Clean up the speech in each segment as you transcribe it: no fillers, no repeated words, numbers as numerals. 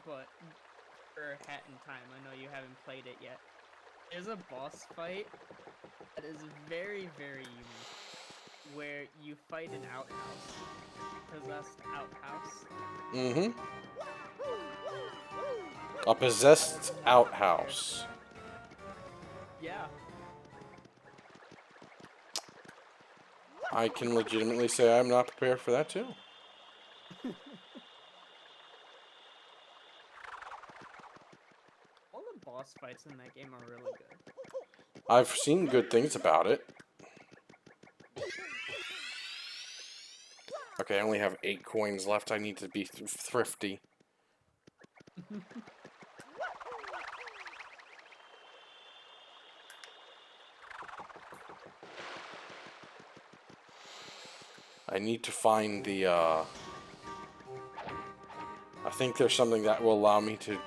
but for Hat in Time, I know you haven't played it yet. There's a boss fight that is very, very unique, where you fight an outhouse, possessed outhouse. Mm-hmm. A possessed outhouse. Yeah. I can legitimately say I'm not prepared for that too. All the boss fights in that game are really good. I've seen good things about it. Okay, I only have 8 coins left. I need to be thrifty. I need to find the, I think there's something that will allow me to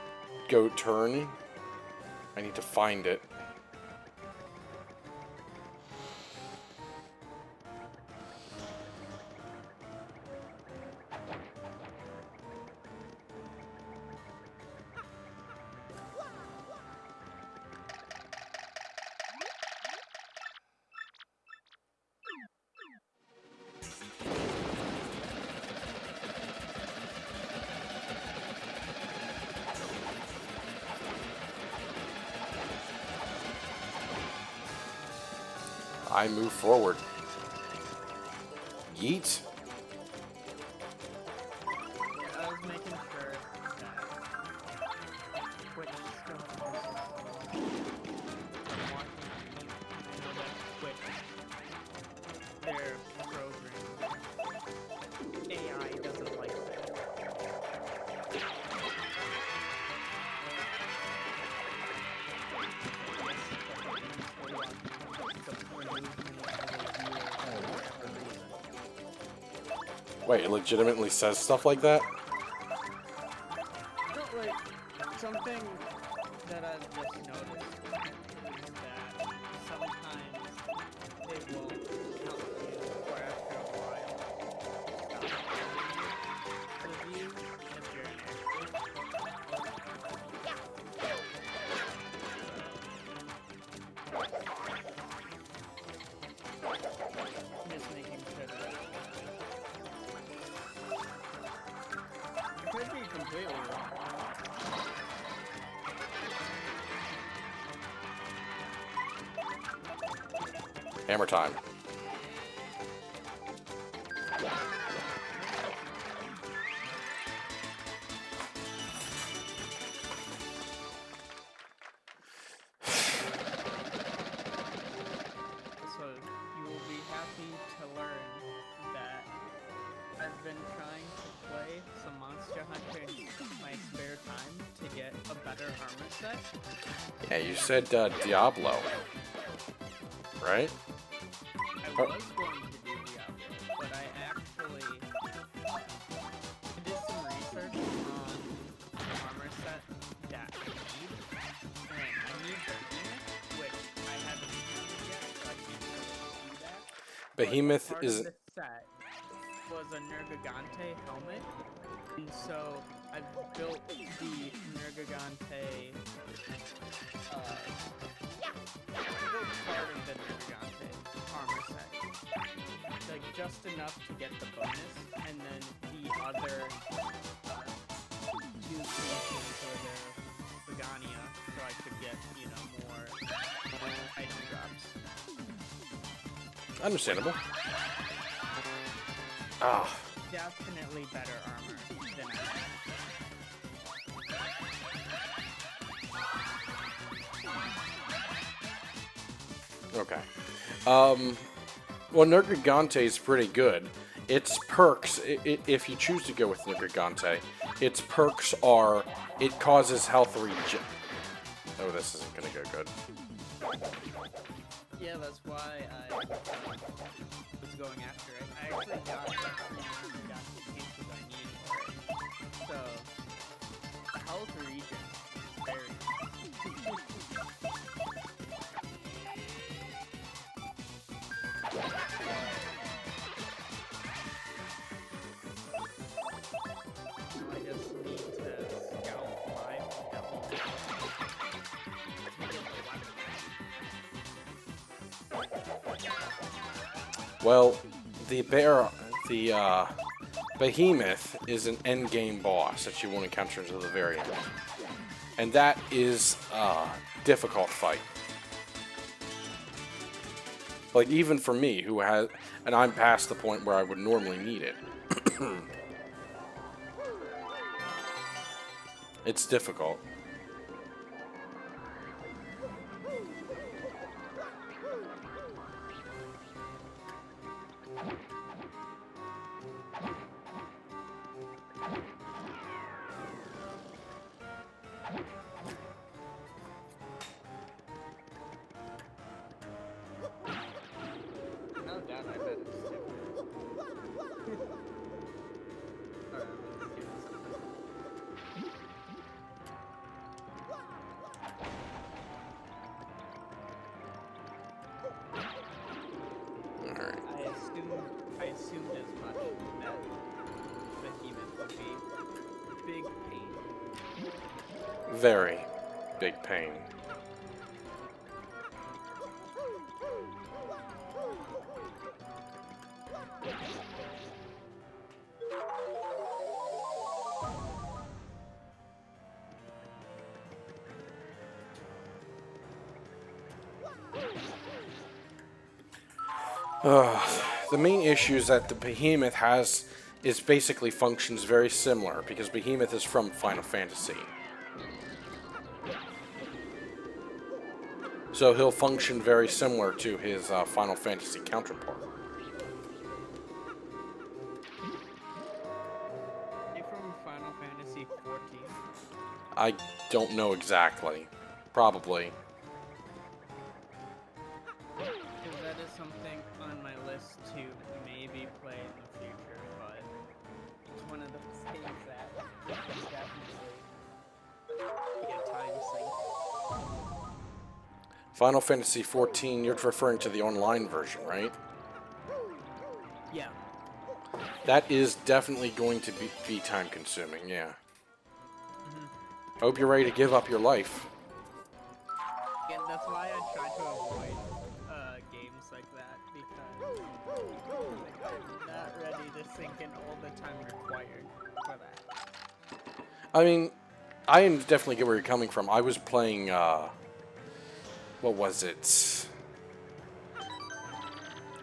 go turn. I need to find it. I move forward. Yeet. Yeah, I was making sure that Twitch still I'm watching on mute. I know that Twitch, their program, AI doesn't like that. Wait, it legitimately says stuff like that? No, like, something that I've just noticed is that sometimes it will help you, or after a while, stop the view if you're an just making sure that it could be completely wrong. Hammer time. So you will be happy to learn that I've been trying to play some Monster Hunter in my spare time to get a better armor set. Yeah, you said Diablo. Right? I was going to do Diablo, but I actually did some research on the armor set that I need, and I need Behemoth, which I haven't used yet, so I can't really do that. Behemoth Part is... of the set was a Nergigante helmet, and so I've built the Nergigante, built part of the Nergigante armor set, like just enough to get the bonus, and then the other 2 pieces for the Pagania, so I could get, you know, more item drops. Understandable. Ah. Definitely better armor than I have. Okay. Well, Nergigante is pretty good. Its perks, if you choose to go with Nergigante, its perks are, it causes health regen. Oh, this isn't gonna go good. Yeah, that's why I was going after it. I actually got the pieces I need for it. So, the health regen is very nice. I just need to scout Well, the Behemoth is an endgame boss that you won't encounter until the very end. And that is a difficult fight. Like, even for me, who has... And I'm past the point where I would normally need it. It's difficult. No doubt I bet it's stupid. Alright, let's do something. Alright. I assumed as much that Behemoth would be big pain. Very big pain. The main issues that the Behemoth has is basically functions very similar, because Behemoth is from Final Fantasy. So he'll function very similar to his Final Fantasy counterpart. Are you from Final Fantasy 14? I don't know exactly. Probably. Because that is something on my list to maybe play in the future, but it's one of those things that definitely get time sink. Final Fantasy 14, you're referring to the online version, right? Yeah. That is definitely going to be time consuming, yeah. Hope you're ready to give up your life. And that's why I try to avoid games like that, because I'm not ready to sink in all the time required for that. I mean, I definitely get where you're coming from. I was playing, what was it?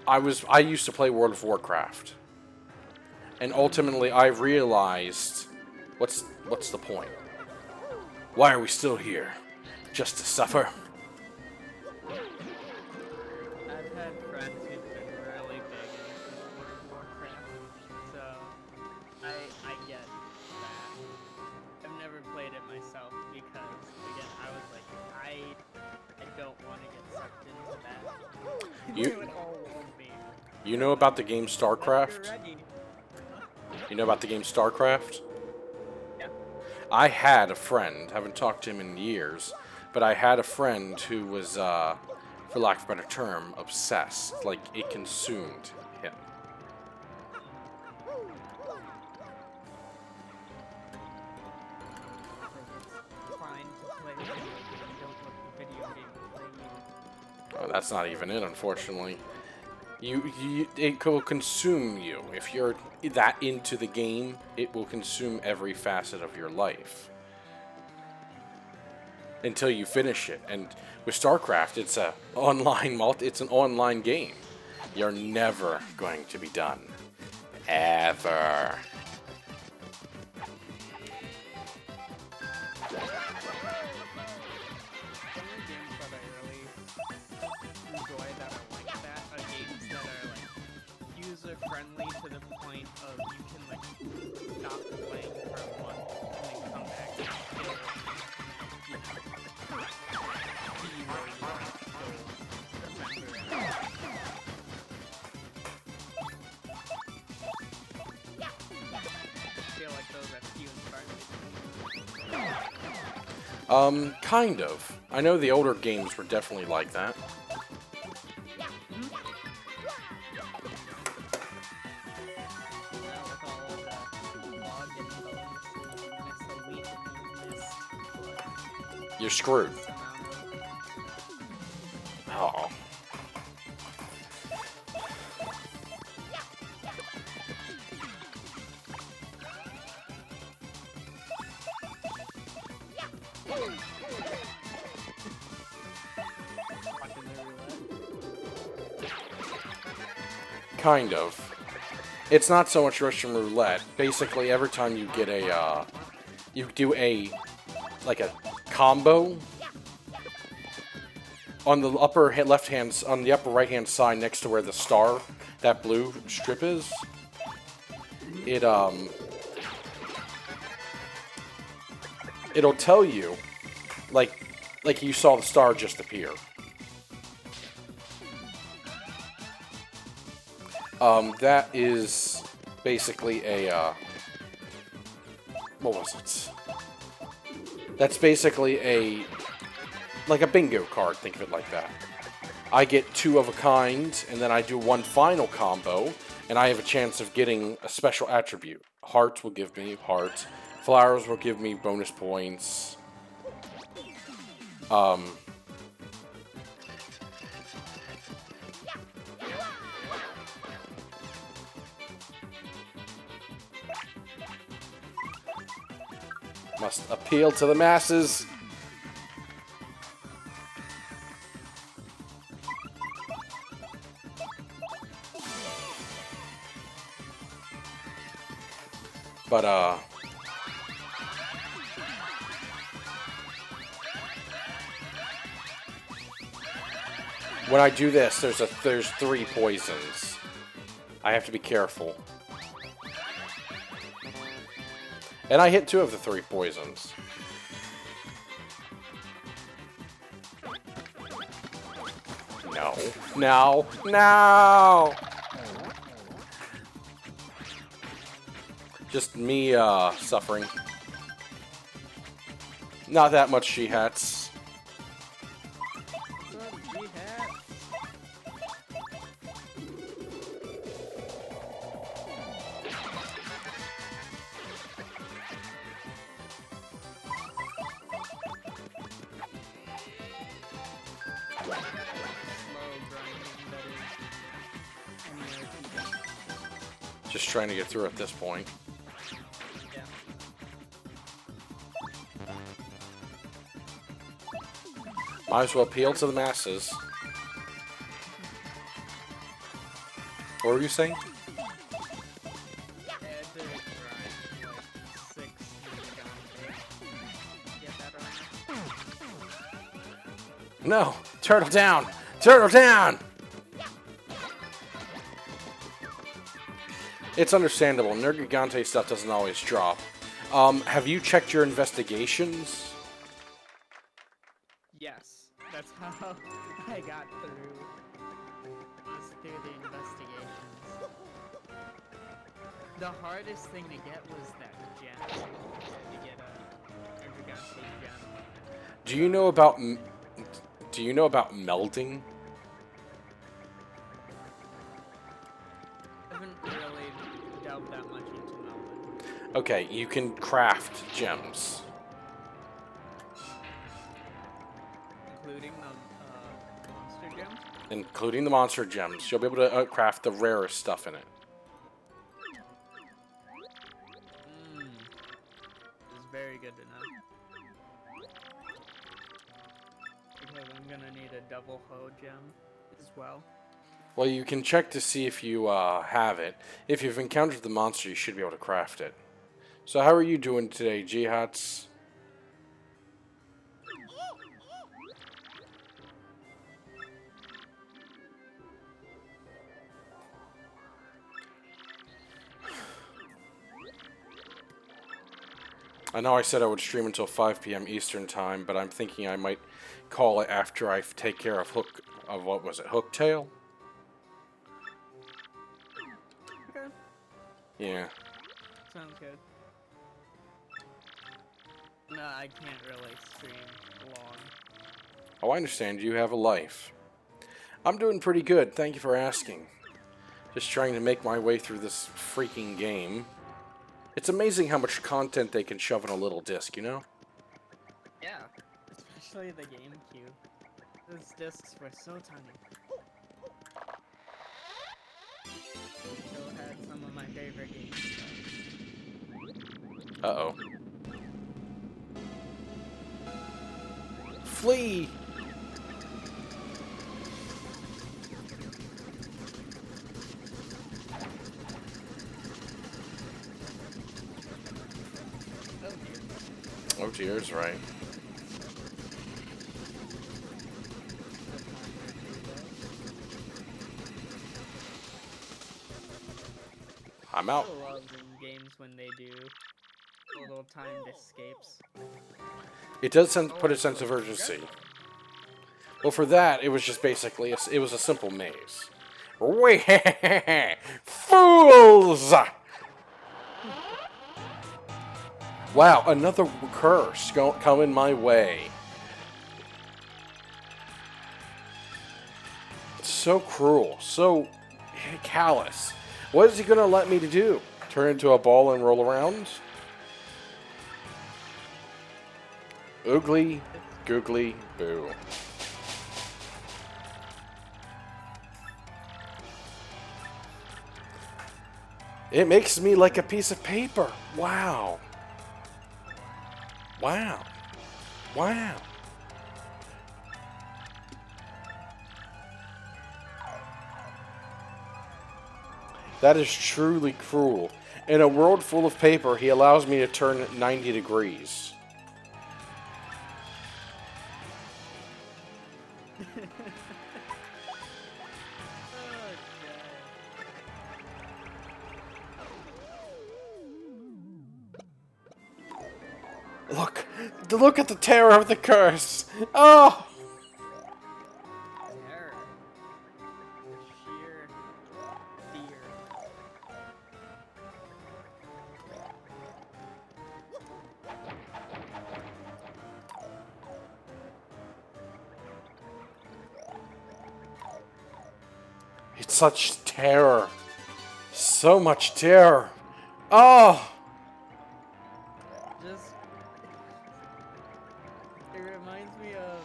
I used to play World of Warcraft. And ultimately I realized, what's the point? Why are we still here? Just to suffer? I've had friends who've been really big into World of Warcraft, so I get that. I've never played it myself because, again, I was like, I don't want to get sucked into that. You- Do it all with me. You know about the game If StarCraft? you're ready. You know about the game StarCraft? Yeah. I had a friend, haven't talked to him in years, but I had a friend who was, for lack of a better term, obsessed. Like, it consumed him. It's fine to play a video game, don't let the video game play you. Oh, that's not even it, unfortunately. It will consume you. If you're that into the game, it will consume every facet of your life. Until you finish it. And with StarCraft, it's an online game. You're never going to be done. Ever. Some of the games that I really enjoy that are like that are games that are like user friendly to the point of you can like stop playing for a month and then come back and still be where you are, still remember it. I feel like those are few and far between. Kind of. I know the older games were definitely like that. Now with all of the log and bonuses and miscellaneous You're screwed. amount of Oh. Watching the roulette. Kind of. It's not so much Russian roulette. Basically, every time you get a, you do like a combo, on the upper left hand, on the upper right hand side next to where the star, that blue strip is, it'll tell you, like you saw the star just appear. That is basically a, what was it? That's basically like a bingo card, think of it like that. I get 2 of a kind, and then I do one final combo, and I have a chance of getting a special attribute. Hearts will give me hearts. Flowers will give me bonus points. Must appeal to the masses. But, when I do this, there's 3 poisons. I have to be careful. And I hit 2 of the 3 poisons. No. No. No! Just me, suffering. Not that much She-Hats. Just trying to get through at this point. Yeah. Might as well appeal to the masses. What were you saying? No! Turtle down! Turtle down! It's understandable. Nergigante stuff doesn't always drop. Have you checked your investigations? Yes, that's how I got through the investigations. The hardest thing to get was that gem. To get a Nergigante gem. Do you know about melding? I haven't really delved that much into melding. Okay, you can craft gems. Including the monster gems? Including the monster gems. You'll be able to craft the rarest stuff in it. It's very good to know. Because I'm gonna need a double hoe gem as well. Well, you can check to see if you have it. If you've encountered the monster, you should be able to craft it. So how are you doing today, Jihats? I know I said I would stream until 5 p.m. Eastern time, but I'm thinking I might call it after I take care of what was it, Hooktail? Okay. Yeah. Sounds good. No, I can't really stream long. Oh, I understand. You have a life. I'm doing pretty good. Thank you for asking. Just trying to make my way through this freaking game. It's amazing how much content they can shove in a little disc, you know? Yeah, especially the GameCube. Those discs were so tiny. Still had some of my favorite games. Uh-oh. flee. Oh dear. Oh dear, is right. I'm I out. love in games when they do little timed escapes. It does put a sense of urgency. Well, for that, it was just basically it was a simple maze. Wait, fools! Wow, another curse coming my way. So cruel, so callous. What is he gonna let me to do? Turn into a ball and roll around? Oogly, googly, boo. It makes me like a piece of paper. Wow. Wow. Wow. That is truly cruel. In a world full of paper, he allows me to turn it 90 degrees. Look at the terror of the curse. Oh! Terror. Sheer fear. It's such terror. So much terror. Oh! Just it reminds me of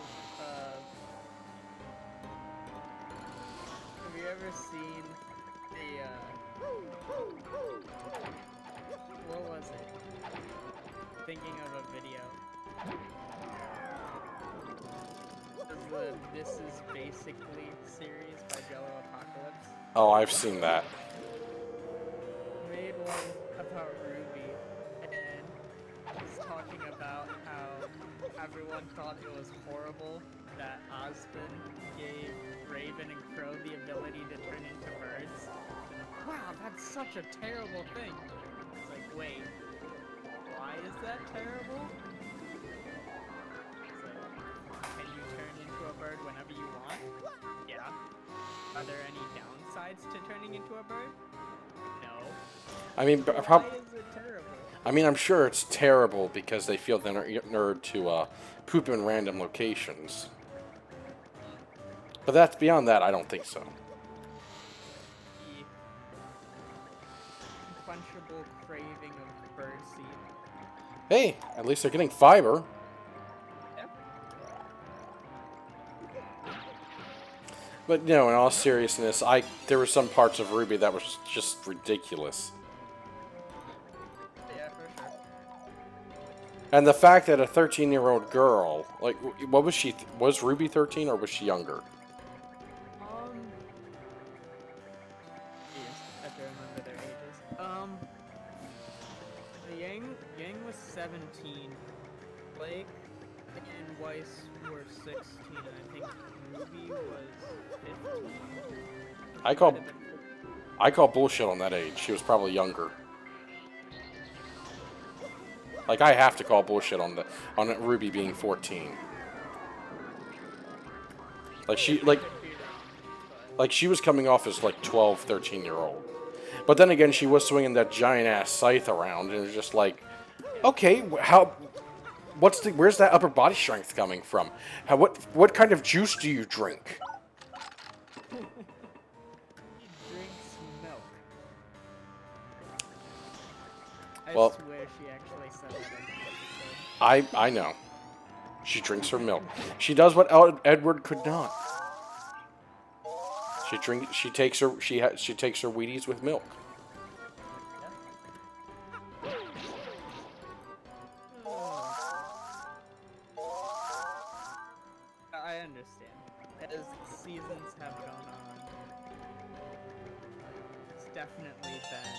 have you ever seen the what was it? Thinking of a video. The This Is Basically series by Jello Apocalypse. Oh, I've seen that. Made one about Ruby, and was talking about how everyone thought it was horrible that Osmond gave Raven and Crow the ability to turn into birds. Wow, that's such a terrible thing. It's like, wait, why is that terrible? It's like, can you turn into a bird whenever you want? Yeah. Are there any downsides to turning into a bird? No. I mean, Why is it terrible? I mean, I'm sure it's terrible because they feel the nerd to poop in random locations. But that's beyond that. I don't think so. The unquenchable craving of birdseed. Hey, at least they're getting fiber. Yep. But no, in all seriousness, there were some parts of Ruby that was just ridiculous. Yeah, for sure. And the fact that a 13-year-old girl, like, what was she? Was Ruby 13 or was she younger? Geez, I have to remember their ages. Yang was 17. Blake and Weiss were 16, and I think Ruby was 15. I call bullshit on that age. She was probably younger. Like, I have to call bullshit on Ruby being 14. Like she was coming off as like 12, 13-year-old. But then again, she was swinging that giant ass scythe around, and it was just like, okay, where's that upper body strength coming from? What kind of juice do you drink? He drinks milk. I Well, swear she actually said that in the episode. I know. She drinks her milk. She does what Edward could not. She takes her Wheaties with milk. understand. As seasons have gone on, it's definitely been.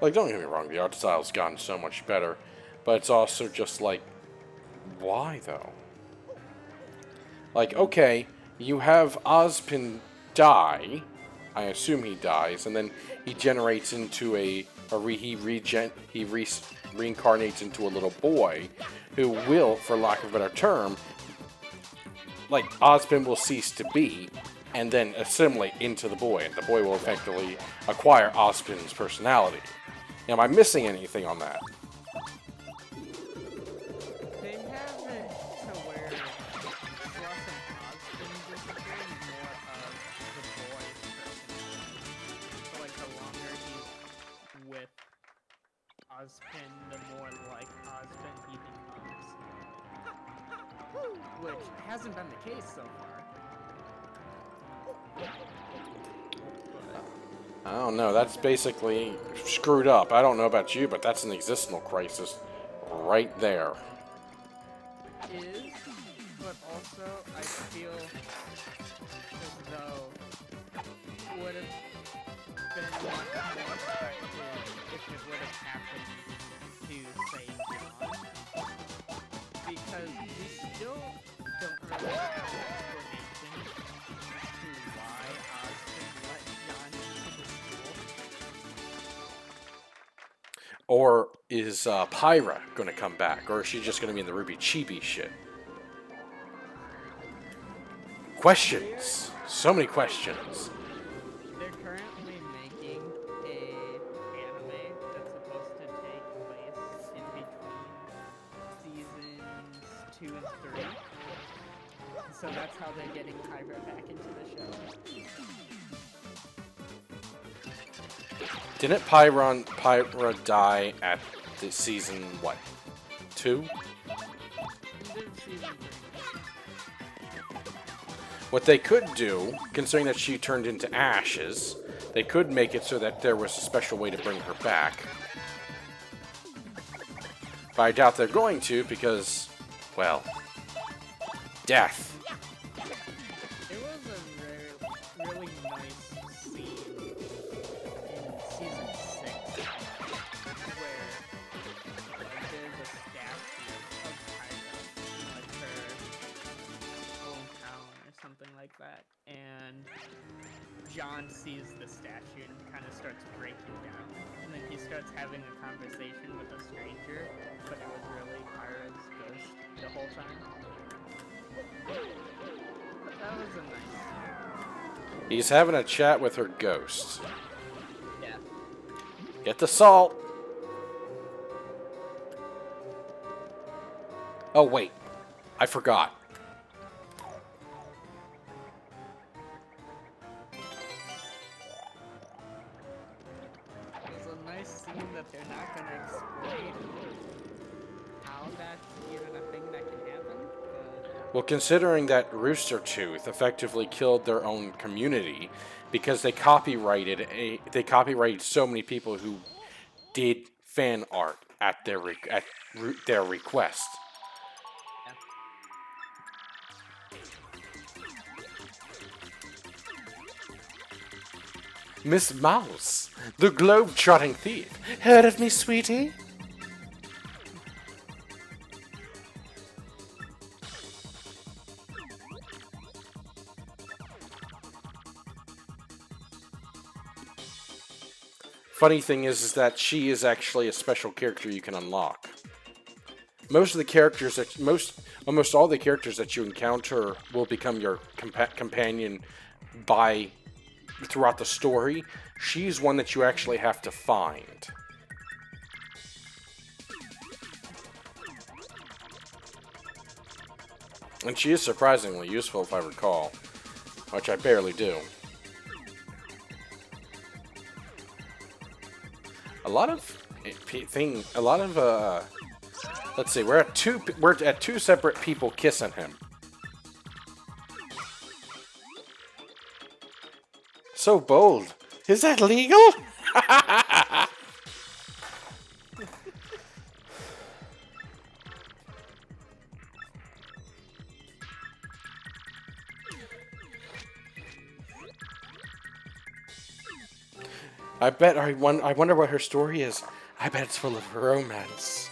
Like, don't get me wrong, the art style's gotten so much better, but it's also just like, why though? Like, okay, you have Ozpin die. I assume he dies, and then he generates into reincarnates into a little boy, who will, for lack of a better term, like Ozpin will cease to be, and then assimilate into the boy, and the boy will effectively acquire Ozpin's personality. Now, am I missing anything on that? They have it to where Ross and Ozpin disappear more of the boy's personality. So, like, the longer he's with Ozpin, the more like Ozpin he becomes. Which hasn't been the case so far. I don't know, that's basically screwed up. I don't know about you, but that's an existential crisis right there. Is, but also I feel as though it would have been much more effective if it would have happened to, say, John. Because we still don't really have an explanation as to why Ozpin let John into the school. Or is Pyra going to come back? Or is she just going to be in the Ruby Chibi shit? Questions. So many questions. They're currently making a anime that's supposed to take place in between seasons 2 and 3. So that's how they're getting Pyra back into the show. Didn't Pyra die at the season, what, 2? End of season 3. What they could do, considering that she turned into ashes, they could make it so that there was a special way to bring her back. But I doubt they're going to because, well, death. There was a really nice scene in season 6 where there's a statue of Pyra in like her hometown or something like that, and John sees the statue and kind of starts breaking down, and then he starts having a conversation with a stranger, but it was really Pyra's ghost the whole time. That was a nice scene. He's having a chat with her ghost. Yeah. Get the salt! Oh, wait. I forgot. It was a nice scene that they're not gonna explain how that's even a thing that can happen, but Well, considering that Rooster Tooth effectively killed their own community because they copyrighted so many people who did fan art at their request. yeah. Miss Mouse, the globe-trotting thief. Heard of me, sweetie? Funny thing is that she is actually a special character you can unlock. Most of the characters that almost all the characters that you encounter will become your companion throughout the story. She's one that you actually have to find. And she is surprisingly useful if I recall, which I barely do. Let's see, we're at two separate people kissing him. So bold. Is that legal? I wonder what her story is. I bet it's full of romance.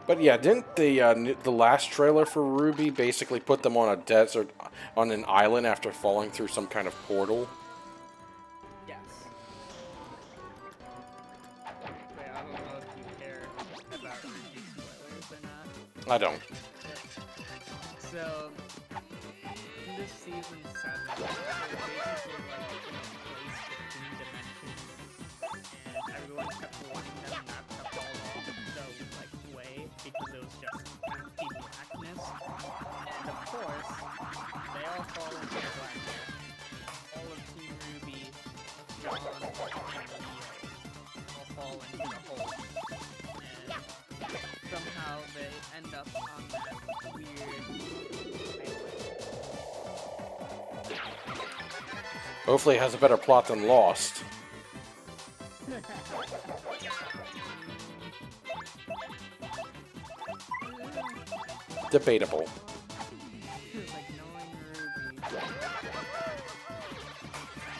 But yeah, didn't the last trailer for Ruby basically put them on a desert, on an island after falling through some kind of portal? Yes. Wait, I don't know if you care about Ruby spoilers or not. I don't. So, in this season 7, they're basically like in a place between dimensions, and everyone kept warning them not to fall off the like way because it was just empty blackness. And of course, they all fall into the blackness. All of Team Ruby, John, and Leo all fall into the hole. And somehow they end up on that weird island. Hopefully it has a better plot than Lost. Debatable. Like knowing Ruby.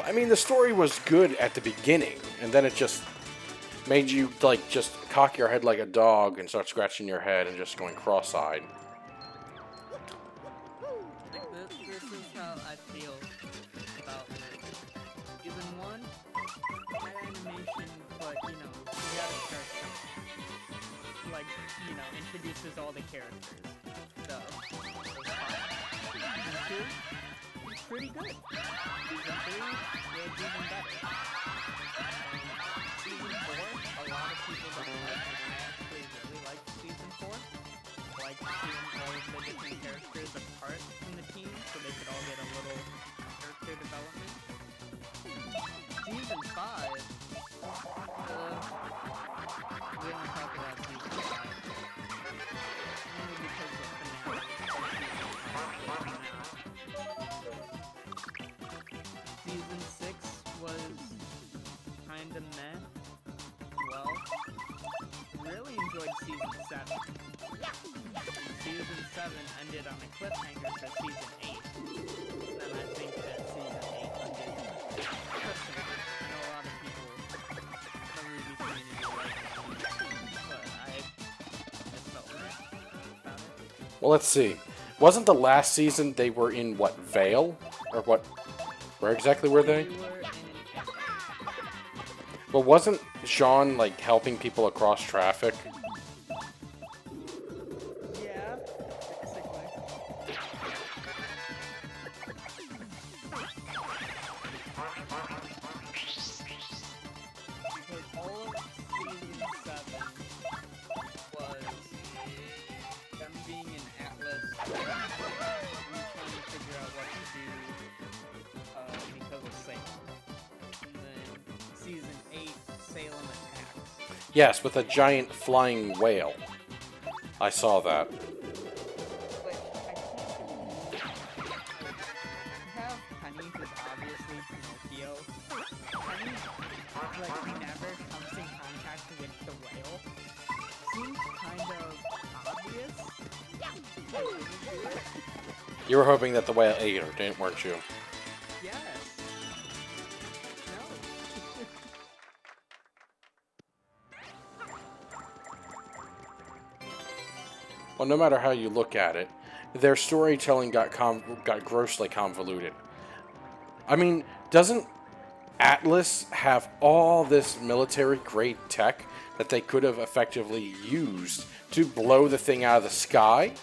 I mean, the story was good at the beginning, and then it just made you, like, just cock your head like a dog and start scratching your head and just going cross-eyed. Like this is how I feel about season 1. Bad animation, but you know, you gotta start something. Like, you know, introduces all the characters. So, it's fine. Season 2, it's pretty good. Season 3, it's even better. Season 4, a lot of people don't like. I actually really liked season 4. Like seeing all of the different characters apart from the team, so they could all get a little character development. Season 5, we don't talk about season 5. Only because the finale of season 6 was kinda meh. Well, really enjoyed season 7. Season 7 ended on a cliffhanger for season 8. And I think that season 8 ended personally. I know a lot of people in the Ruby community like it, but I just felt weird about it. Well, let's see. Wasn't the last season they were in, what, Vale? Or what? Where exactly were they? We were in an Well, wasn't Jean, like, helping people across traffic? yeah, basically. Because all of season 7 was them being in Atlas, and trying to figure out what to do because of Salem. And then season 8, Salem attacks. Yes, with a giant flying whale. I saw that. Which I think have Penny, who's obviously Pinocchio. Penny, like, never comes in contact with the whale. Seems kind of obvious. Like, wouldn't you do it? You were hoping that the whale ate her, didn't, weren't you? Yes. No. Well, no matter how you look at it, their storytelling got grossly convoluted. I mean, doesn't Atlas have all this military-grade tech that they could have effectively used to blow the thing out of the sky?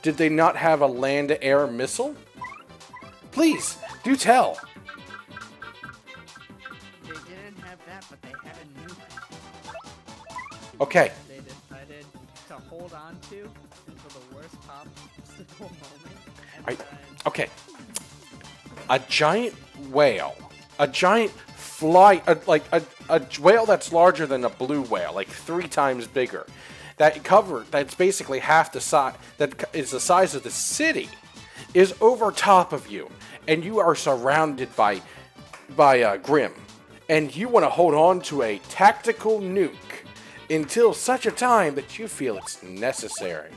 Did they not have a land-to-air missile? Please, do tell. They didn't have that, but they had a nuke. Okay, They decided to hold on to until the worst possible moment. And I- then okay. A giant whale, a giant fly, like a whale that's larger than a blue whale, like 3 times bigger. that's basically half the size, that is the size of the city, is over top of you, and you are surrounded by Grim, and you want to hold on to a tactical nuke until such a time that you feel it's necessary.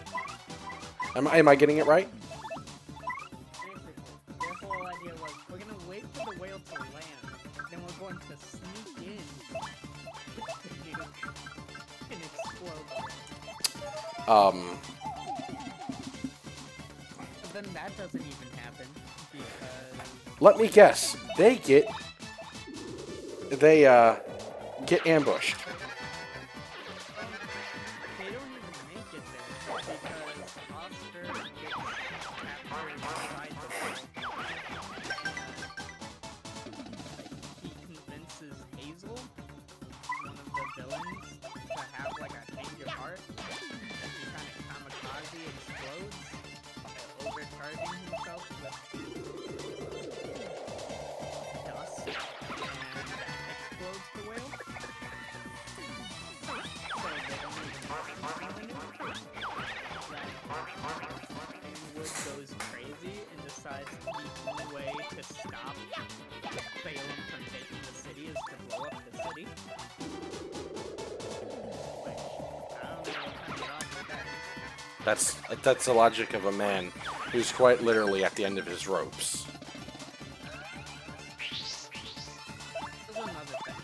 Am I getting it right? Basically, their whole idea was, we're gonna wait for the whale to land, then we're going to sneak in with the nuke and explode them. But then that doesn't even happen, because... Let me guess. They get ambushed. They don't even make it there, because Oscar gets captured inside the whale. He convinces Hazel, one of the villains, to have like a change of heart. He kind of kamikaze explodes by overcharging himself with dust and explodes the whale. So they don't even Ringwood goes crazy and decides the only way to stop Salem from taking the city is to blow up the city. Which, I don't know what kind of logic that is. That's the logic of a man who's quite literally at the end of his ropes. There's another thing.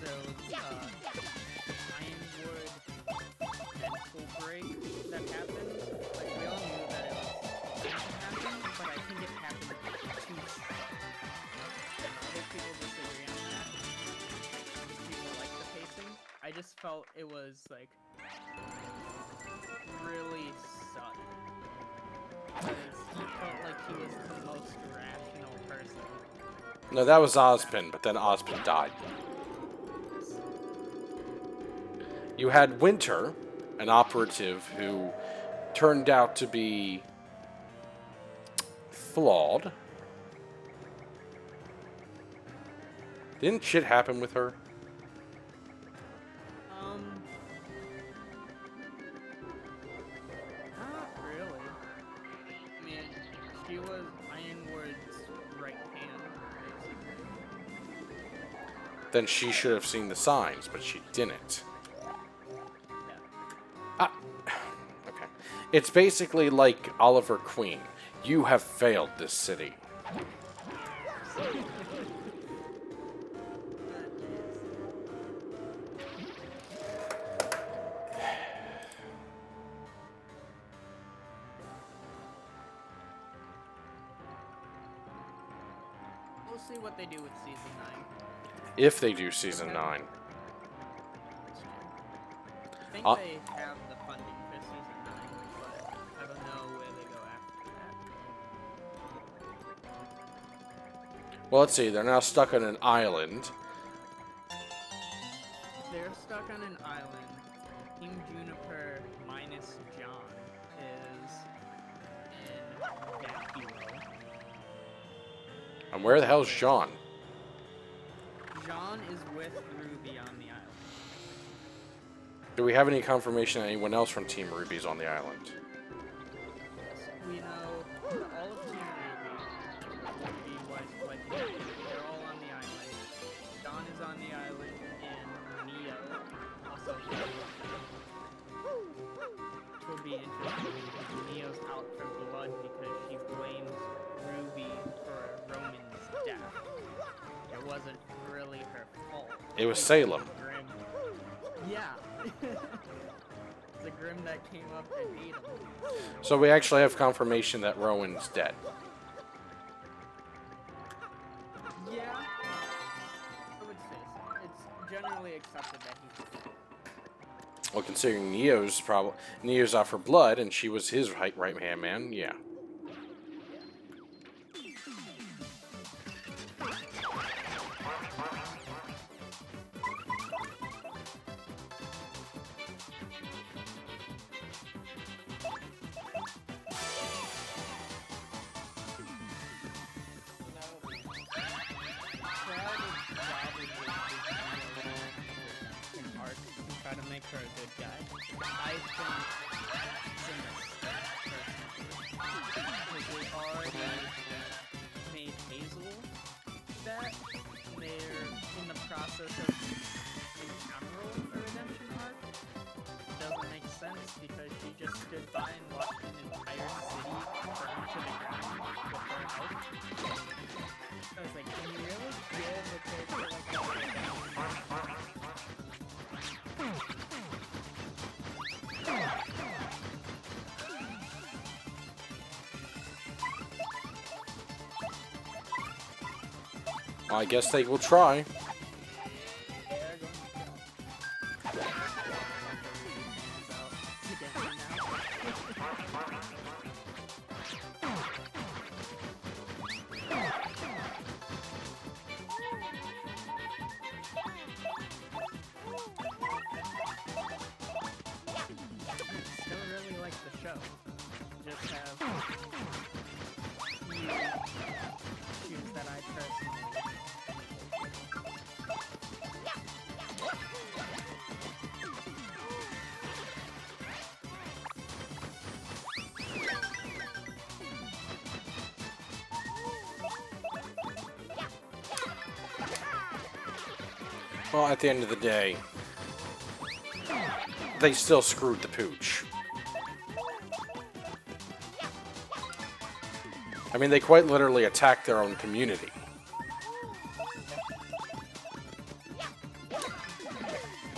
There was, Ironwood mental break that happened. Like, we all knew that it was going to happen, but I think it happened too soon. Other people disagree on that. People like the pacing. I just felt it was, like, really sudden. Because he felt like he was the most rational person. No, that was Ozpin, but then Ozpin died. You had Winter, an operative who turned out to be flawed. Didn't shit happen with her? Not really. I mean, she was Ironwood's right hand, basically. Then she should have seen the signs, but she didn't. Yeah. Okay. It's basically like Oliver Queen. You have failed this city. We'll see what they do with season 9. If they do season 9. That's true. I think Uh, they have the funding for season 9, but I don't know where they go after that. Well, let's see. They're now stuck on an island. They're stuck on an island. Team Juniper minus John is in That Hero. And where the hell's John? John is with Ruby on the island. Do we have any confirmation that anyone else from Team Ruby is on the island? Yes, we know all of Team Ruby was legendary. They're all on the island. John is on the island, and Neo also shows up. Which will be interesting because Neo's out for blood because she blames Ruby for Roman's death. It wasn't really her fault. It was Salem. Grim. Yeah. The Grim that came up and ate him. So we actually have confirmation that Rowan's dead. Yeah. I would say so. It's generally accepted that he's dead. Well, considering Neo's out for blood, and she was his right hand man, yeah. Try to make make her a good guy. I think it's a mistake, personally. Because they already made Hazel that. They're in the process of encountering a redemption arc. It doesn't make sense because she just stood by and watched an entire city burn to the ground with her help. I was like, can you really give a character like that? I guess they will try. They're going to kill. Still really like the show. Just have few issues that I personally Well, at the end of the day, they still screwed the pooch. I mean, they quite literally attacked their own community.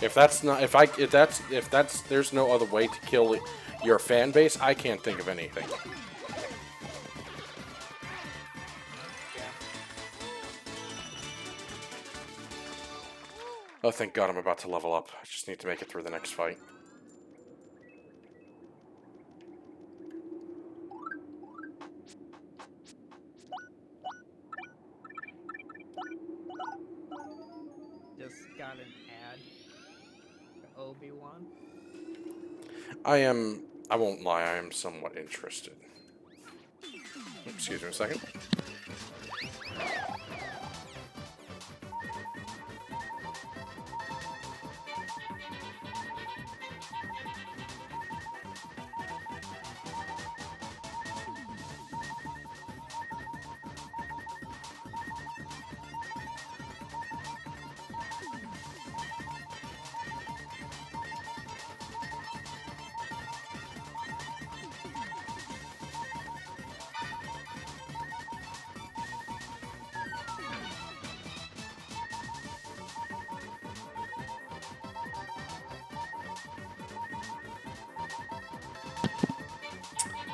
If that's there's no other way to kill your fan base, I can't think of anything. Oh, thank God I'm about to level up. I just need to make it through the next fight. just got an ad for Obi-Wan. I won't lie, I am somewhat interested. Excuse me a second.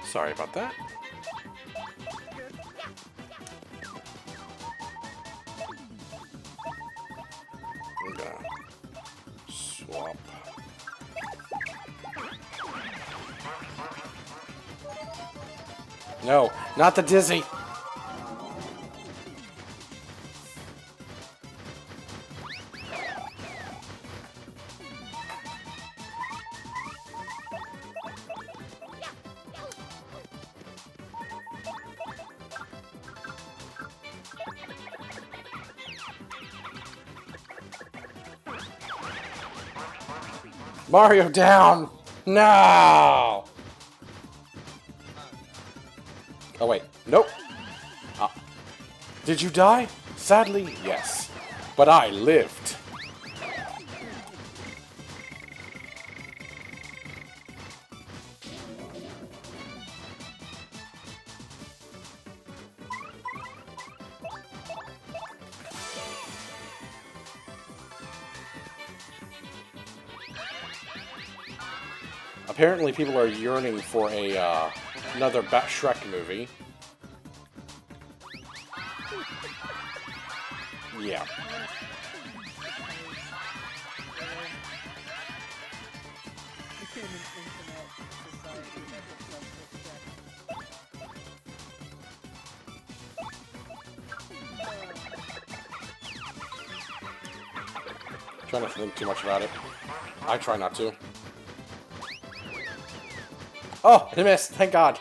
Sorry about that. I'm gonna swap. No, not the dizzy. Mario down! No! Oh wait, nope. Did you die? Sadly, yes. But I lived. Apparently people are yearning for a, another Shrek movie. Yeah. Try not to think too much about it. I try not to. Oh, I missed. Thank God.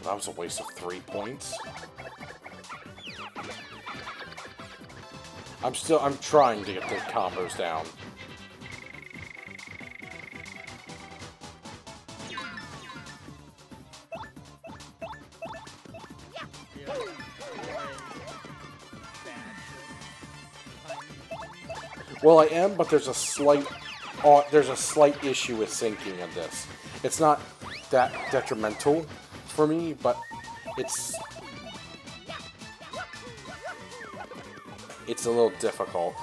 That was a waste of 3 points. I'm trying to get the combos down. Well, I am, but there's a slight issue with syncing of this. It's not that detrimental for me, but it's a little difficult.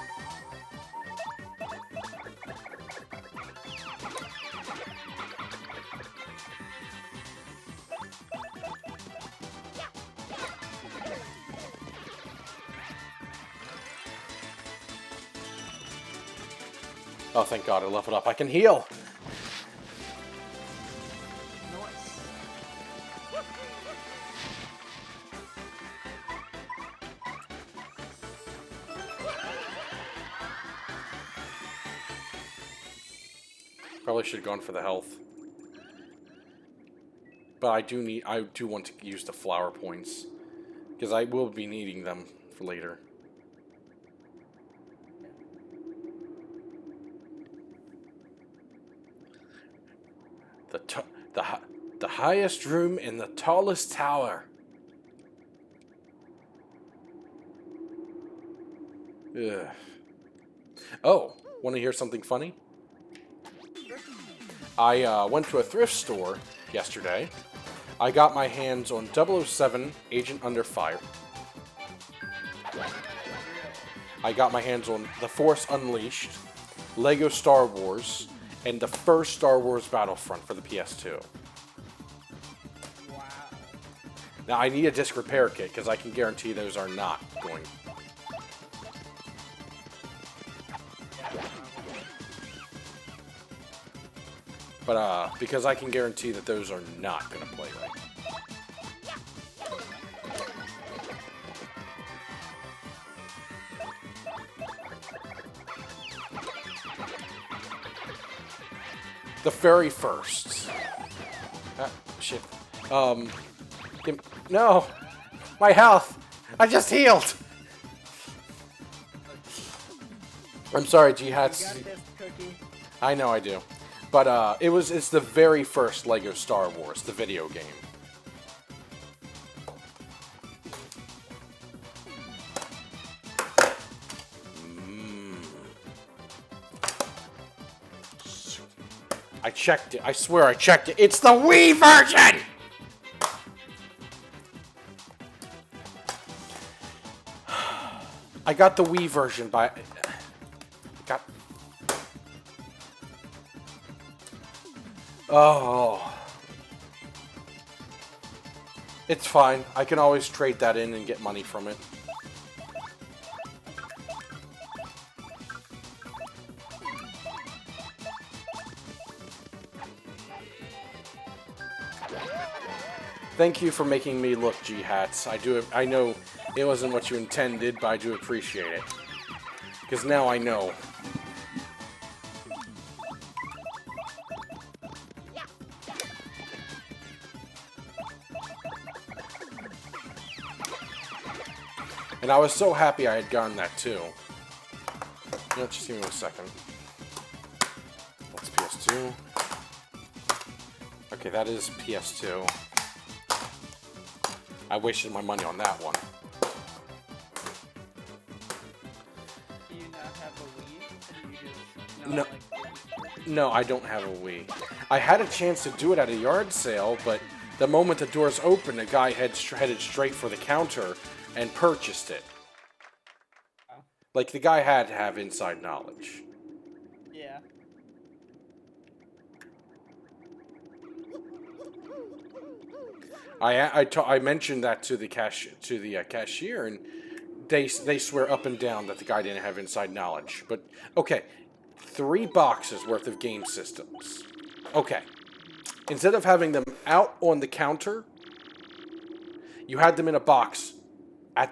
Oh, thank God, I leveled up. I can heal! Probably should have gone for the health. But I do want to use the flower points. Because I will be needing them for later. The highest room in the tallest tower. Ugh. Oh, want to hear something funny? I went to a thrift store yesterday. I got my hands on 007 Agent Under Fire. I got my hands on The Force Unleashed, Lego Star Wars, and the first Star Wars Battlefront for the PS2. Wow. Now, I need a disc repair kit, because I can guarantee those are not going. But, because I can guarantee that those are not going to play right. The very first. Shit. No! My health! I just healed! I'm sorry, G-Hats. You got this, Cookie. I know I do. But, it's the very first Lego Star Wars, the video game. I checked it. I swear I checked it. It's the Wii version! I got the Wii version by... Oh. It's fine. I can always trade that in and get money from it. Thank you for making me look, G-Hats. I know it wasn't what you intended, but I do appreciate it. Because now I know. And I was so happy I had gotten that too. You know, just give me a second. That's PS2. Okay, that is PS2. I wasted my money on that one. Do you not have a Wii? Or do you just No. not like No, I don't have a Wii. I had a chance to do it at a yard sale, but the moment the doors opened, a guy headed straight for the counter and purchased it. Oh. Like, the guy had to have inside knowledge. Yeah. I mentioned that to the cashier, and they swear up and down that the guy didn't have inside knowledge. But okay, 3 boxes worth of game systems. Okay, instead of having them out on the counter, you had them in a box at the